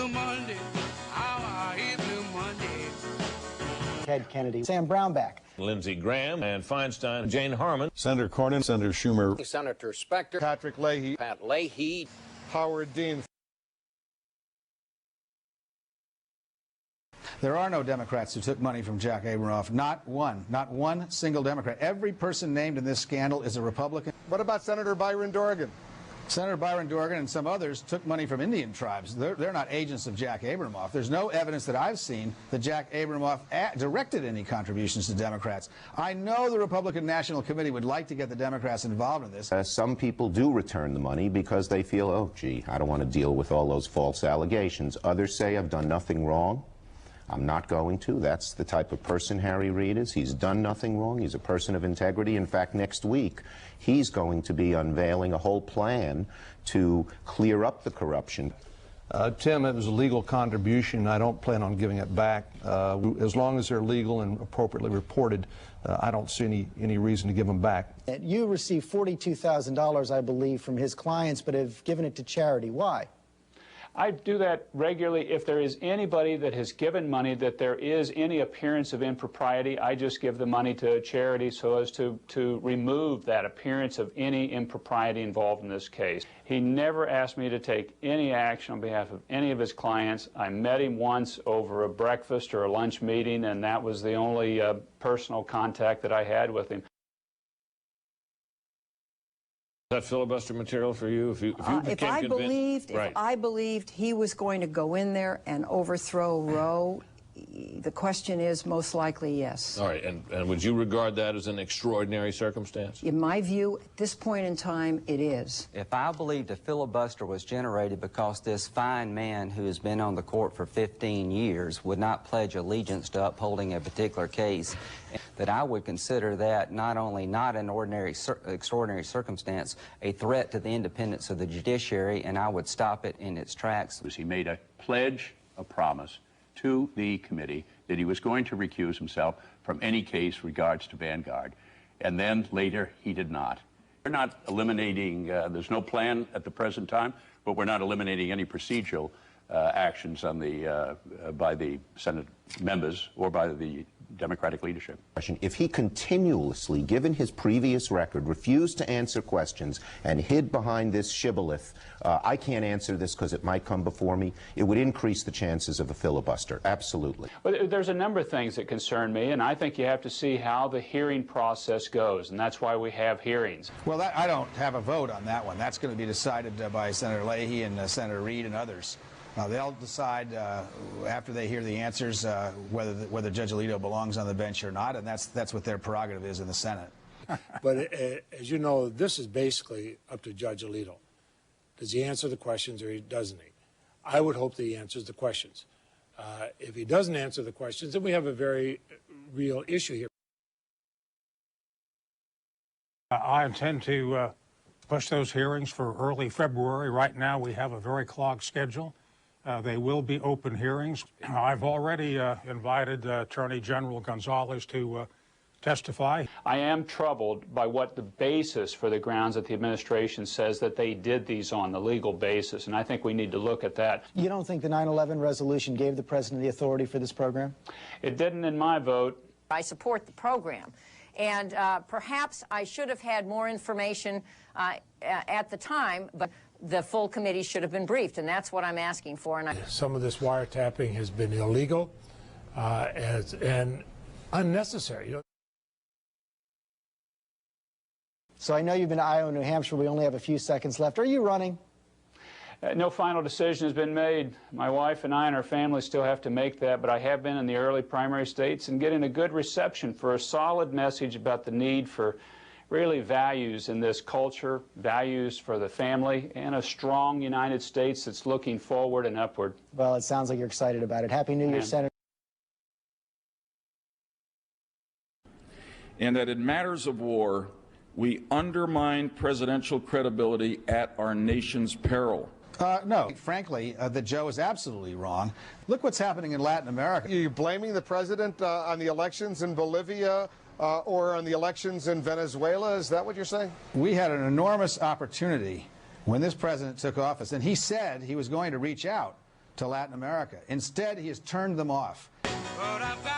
Blue Monday. How I hate Blue Monday. Ted Kennedy, Sam Brownback, Lindsey Graham and Feinstein, Jane Harman, Senator Cronyn, Senator Schumer, Senator Specter, Patrick Leahy, Pat Leahy, Howard Dean. There are no Democrats who took money from Jack Abramoff. Not one single Democrat. Every person named in this scandal is a Republican. What about Senator Byron Dorgan? Senator Byron Dorgan and some others took money from Indian tribes. They're not agents of Jack Abramoff. There's no evidence that I've seen that Jack Abramoff directed any contributions to Democrats. I know the Republican National Committee would like to get the Democrats involved in this. Some people do return the money because they feel, oh, gee, I don't want to deal with all those false allegations. Others say, I've done nothing wrong. I'm not going to. That's the type of person Harry Reid is. He's done nothing wrong. He's a person of integrity. In fact, next week, he's going to be unveiling a whole plan to clear up the corruption. Tim, it was a legal contribution. I don't plan on giving it back. As long as they're legal and appropriately reported, I don't see any reason to give them back. You received $42,000, I believe, from his clients, but have given it to charity. Why? I do that regularly. If there is anybody that has given money that there is any appearance of impropriety, I just give the money to a charity so as to remove that appearance of any impropriety involved in this case. He never asked me to take any action on behalf of any of his clients. I met him once over a breakfast or a lunch meeting, and that was the only personal contact that I had with him. Is that filibuster material for you? If I believed he was going to go in there and overthrow Roe, the question is most likely yes. All right, and would you regard that as an extraordinary circumstance? In my view, at this point in time, it is. If I believed a filibuster was generated because this fine man who has been on the court for 15 years would not pledge allegiance to upholding a particular case, that I would consider that not only not an extraordinary circumstance, a threat to the independence of the judiciary, and I would stop it in its tracks. He made a pledge, a promise to the committee that he was going to recuse himself from any case regards to Vanguard, and then later he did not. We're not eliminating, there's no plan at the present time, but we're not eliminating any procedural actions on the, by the Senate members or by the Democratic leadership. If he continuously, given his previous record, refused to answer questions and hid behind this shibboleth, I can't answer this because it might come before me, it would increase the chances of a filibuster. Absolutely. Well, there's a number of things that concern me, and I think you have to see how the hearing process goes, and that's why we have hearings. Well, I don't have a vote on that one. That's going to be decided by Senator Leahy and Senator Reid and others. They'll decide after they hear the answers whether Judge Alito belongs on the bench or not, and that's what their prerogative is in the Senate. But as you know, this is basically up to Judge Alito. Does he answer the questions or doesn't he? I would hope that he answers the questions. If he doesn't answer the questions, then we have a very real issue here. I intend to push those hearings for early February. Right now we have a very clogged schedule. They will be open hearings. I've already invited Attorney General Gonzalez to testify. I am troubled by what the basis for the grounds that the administration says that they did these on, the legal basis, and I think we need to look at that. You don't think the 9/11 resolution gave the president the authority for this program? It didn't in my vote. I support the program, and perhaps I should have had more information at the time, but the full committee should have been briefed, and that's what I'm asking for. And some of this wiretapping has been illegal and unnecessary. So I know you've been to Iowa, New Hampshire. We only have a few seconds left. Are you running? No final decision has been made. My wife and I and our family still have to make that, but I have been in the early primary states and getting a good reception for a solid message about the need for really values in this culture, values for the family, and a strong United States that's looking forward and upward. Well, it sounds like you're excited about it. Happy New Year, Senator. And that in matters of war, we undermine presidential credibility at our nation's peril. No, frankly, that Joe is absolutely wrong. Look what's happening in Latin America. Are you blaming the president on the elections in Bolivia or on the elections in Venezuela? Is that what you're saying? We had an enormous opportunity when this president took office, and he said he was going to reach out to Latin America. Instead, he has turned them off. But I've got